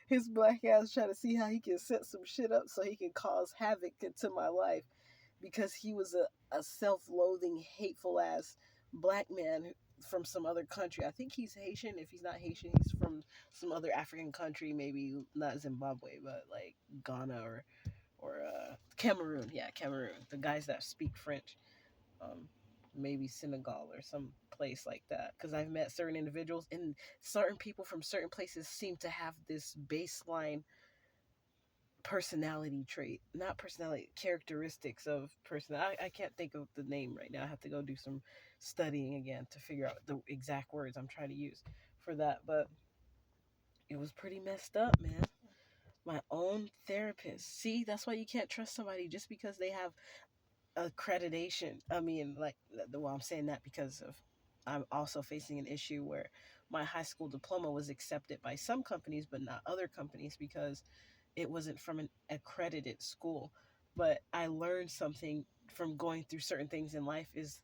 His black ass trying to see how he can set some shit up so he can cause havoc into my life because he was a self-loathing, hateful ass black man from some other country. I think he's Haitian. If he's not Haitian, he's from some other African country, maybe not Zimbabwe, but like Ghana or Cameroon. Yeah, Cameroon. The guys that speak French. Um, maybe Senegal or some place like that. Because I've met certain individuals, and certain people from certain places seem to have this baseline personality trait, not personality, characteristics of person. I can't think of the name right now. I have to go do some studying again to figure out the exact words I'm trying to use for that. But it was pretty messed up, man. My own therapist. See, that's why you can't trust somebody just because they have accreditation. I mean, like, well, I'm saying that because of I'm also facing an issue where my high school diploma was accepted by some companies, but not other companies because it wasn't from an accredited school. But I learned something from going through certain things in life is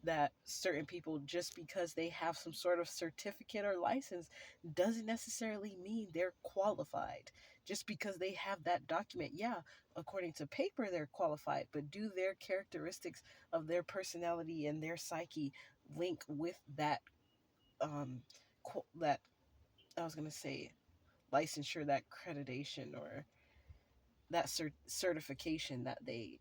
that certain people, just because they have some sort of certificate or license, doesn't necessarily mean they're qualified. Just because they have that document, yeah, according to paper, they're qualified, but do their characteristics of their personality and their psyche link with that, um, that, I was going to say, licensure, that accreditation, or that certification that they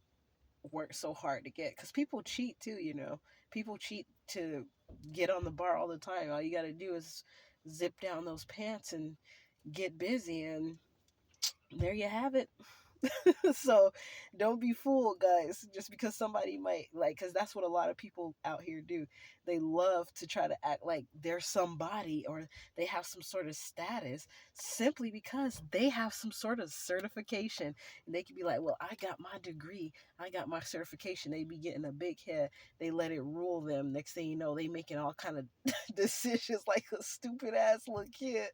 work so hard to get? Because people cheat too, you know. People cheat to get on the bar all the time. All you got to do is zip down those pants and get busy, and there you have it. So don't be fooled, guys, just because somebody might, like, because that's what a lot of people out here do. They love to try to act like they're somebody, or they have some sort of status, simply because they have some sort of certification. And they could be like, well, I got my degree, I got my certification. They be getting a big head, they let it rule them. Next thing you know, they making all kind of decisions like a stupid ass little kid,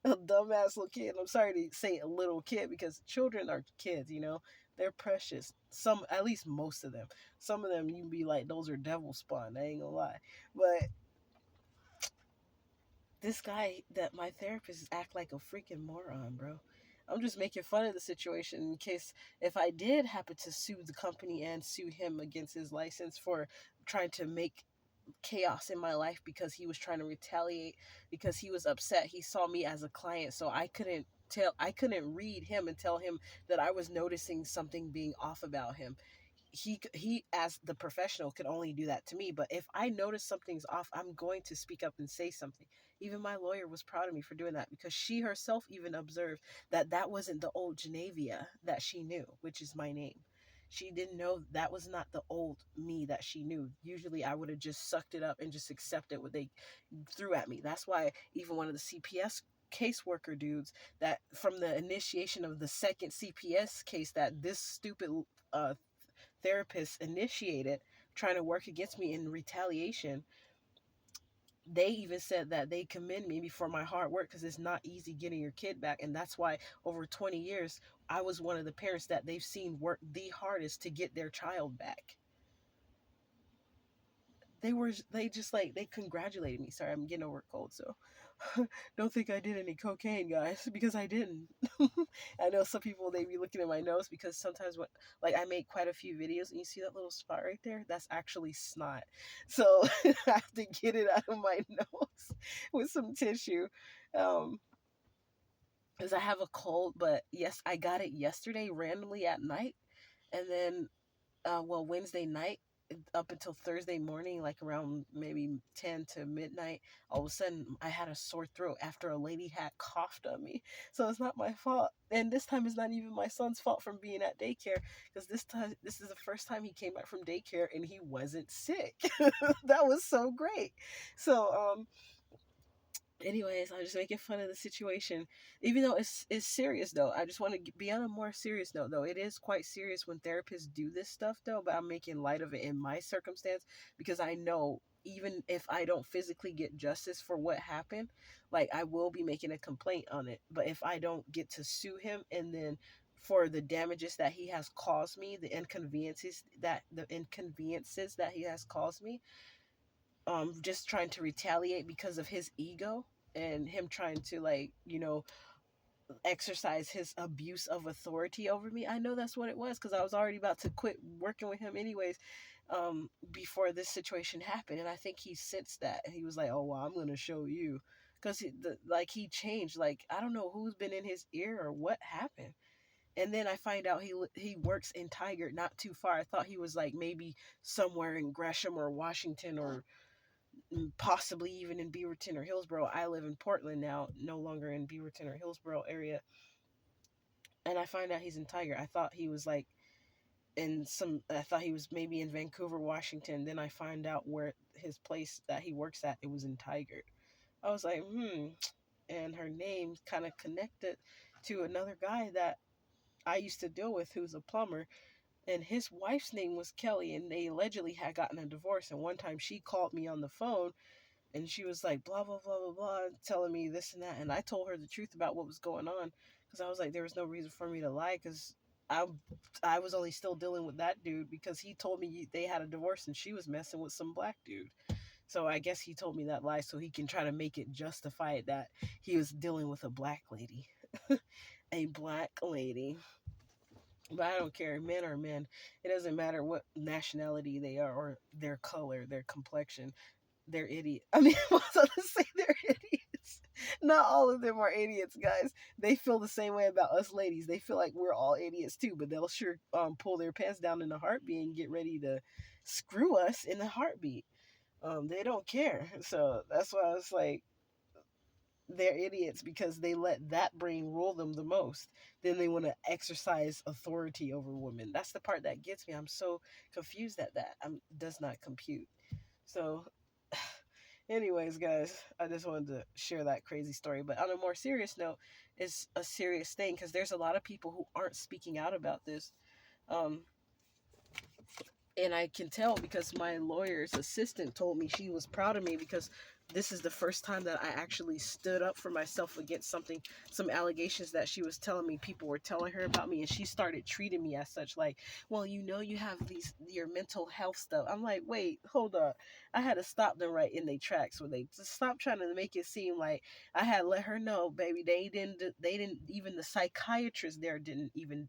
a dumbass little kid. I'm sorry to say a little kid because children are kids, you know. They're precious. Some, at least most of them. Some of them you can be like, those are devil spawn. I ain't gonna lie. But this guy that my therapist act like a freaking moron, bro. I'm just making fun of the situation in case if I did happen to sue the company and sue him against his license for trying to make chaos in my life because he was trying to retaliate, because he was upset. He saw me as a client, so I couldn't read him and tell him that I was noticing something being off about him. He as the professional could only do that to me, but if I notice something's off, I'm going to speak up and say something. Even my lawyer was proud of me for doing that, because she herself even observed that that wasn't the old Genevia that she knew, which is my name. She didn't know that was not the old me that she knew. Usually I would have just sucked it up and just accepted what they threw at me. That's why even one of the CPS caseworker dudes, that from the initiation of the second CPS case that this stupid uh therapist initiated, trying to work against me in retaliation, they even said that they commend me for my hard work, because it's not easy getting your kid back. And that's why over 20 years I was one of the parents that they've seen work the hardest to get their child back. They just like, they congratulated me. Sorry, I'm getting over a cold, so don't think I did any cocaine, guys, because I didn't. I know some people, they be looking at my nose, because sometimes when, like, I make quite a few videos and you see that little spot right there, that's actually snot. So I have to get it out of my nose with some tissue. Um because I have a cold, but yes, I got it yesterday randomly at night, and then well, Wednesday night up until Thursday morning, like around maybe 10 to midnight, all of a sudden I had a sore throat after a lady had coughed on me. So it's not my fault. And this time it's not even my son's fault from being at daycare, because this is the first time he came back from daycare and he wasn't sick. That was so great. So anyways, I'm just making fun of the situation, even though it's serious though. I just want to be on a more serious note though. It is quite serious when therapists do this stuff though, but I'm making light of it in my circumstance, because I know even if I don't physically get justice for what happened, like, I will be making a complaint on it. But if I don't get to sue him, and then for the damages that he has caused me, the inconveniences that he has caused me, just trying to retaliate because of his ego, and him trying to, like, you know, exercise his abuse of authority over me. I know that's what it was because I was already about to quit working with him anyways, before this situation happened. And I think he sensed that. And he was like, oh, well, I'm going to show you. Because like he changed. Like, I don't know who's been in his ear or what happened. And then I find out he works in Tigard, not too far. I thought he was like maybe somewhere in Gresham or Washington or possibly even in Beaverton or Hillsborough. I live in Portland now, no longer in Beaverton or Hillsborough area. And I find out he's in Tigard. I thought he was like I thought he was maybe in Vancouver, Washington. Then I find out where his place that he works at, it was in Tigard. I was like, and her name kind of connected to another guy that I used to deal with who's a plumber, and his wife's name was Kelly, and they allegedly had gotten a divorce. And one time she called me on the phone and she was like, blah, blah, blah, blah, blah, telling me this and that. And I told her the truth about what was going on because I was like, there was no reason for me to lie because I, I was only still dealing with that dude because he told me they had a divorce and she was messing with some black dude. So I guess he told me that lie so he can try to make it justify it that he was dealing with a black lady. A black lady. But I don't care. Men are men. It doesn't matter what nationality they are or their color, their complexion. They're idiot. I mean, I was going to say they're idiots. Not all of them are idiots, guys. They feel the same way about us ladies. They feel like we're all idiots too, but they'll sure pull their pants down in a heartbeat and get ready to screw us in a heartbeat. They don't care. So that's why I was like, they're idiots because they let that brain rule them the most. Then they want to exercise authority over women. That's the part that gets me. I'm so confused at that. Does not compute. So, anyways, guys, I just wanted to share that crazy story. But on a more serious note, it's a serious thing because there's a lot of people who aren't speaking out about this. Um, and I can tell because my lawyer's assistant told me she was proud of me because this is the first time that I actually stood up for myself against some allegations that she was telling me people were telling her about me, and she started treating me as such, like, well, you have your mental health stuff. I'm like, wait, hold up. I had to stop them right in their tracks when they just stop trying to make it seem like I had let her know, baby, they didn't even the psychiatrist there didn't even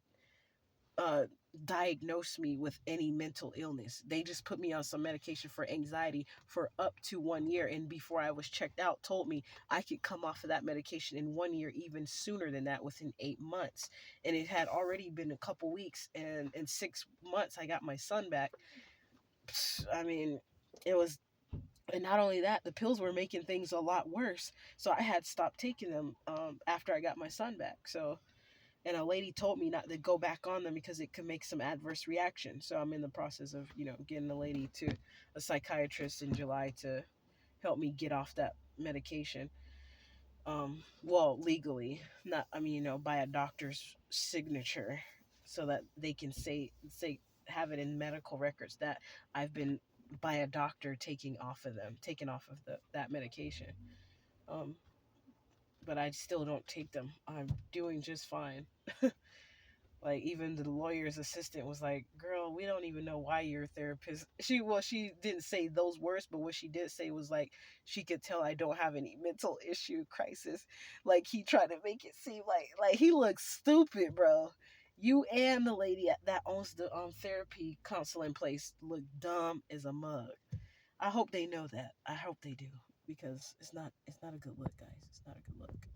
uh diagnose me with any mental illness. They just put me on some medication for anxiety for up to 1 year, and before I was checked out told me I could come off of that medication in 1 year, even sooner than that, within 8 months. And it had already been a couple weeks, and in 6 months I got my son back. I mean, it was, and not only that, the pills were making things a lot worse, so I had stopped taking them after I got my son back. So, and a lady told me not to go back on them because it could make some adverse reaction. So I'm in the process of, getting a lady to a psychiatrist in July to help me get off that medication. Well, legally, not, I mean, by a doctor's signature, so that they can say have it in medical records that I've been by a doctor taken off of that medication. Um, but I still don't take them. I'm doing just fine. Like, even the lawyer's assistant was like, "Girl, we don't even know why you're a therapist." She didn't say those words, but what she did say was like she could tell I don't have any mental issue crisis. Like, he tried to make it seem like he looks stupid, bro. You and the lady that owns the therapy counseling place look dumb as a mug. I hope they know that. I hope they do because it's not a good look, guys. It's not a good look.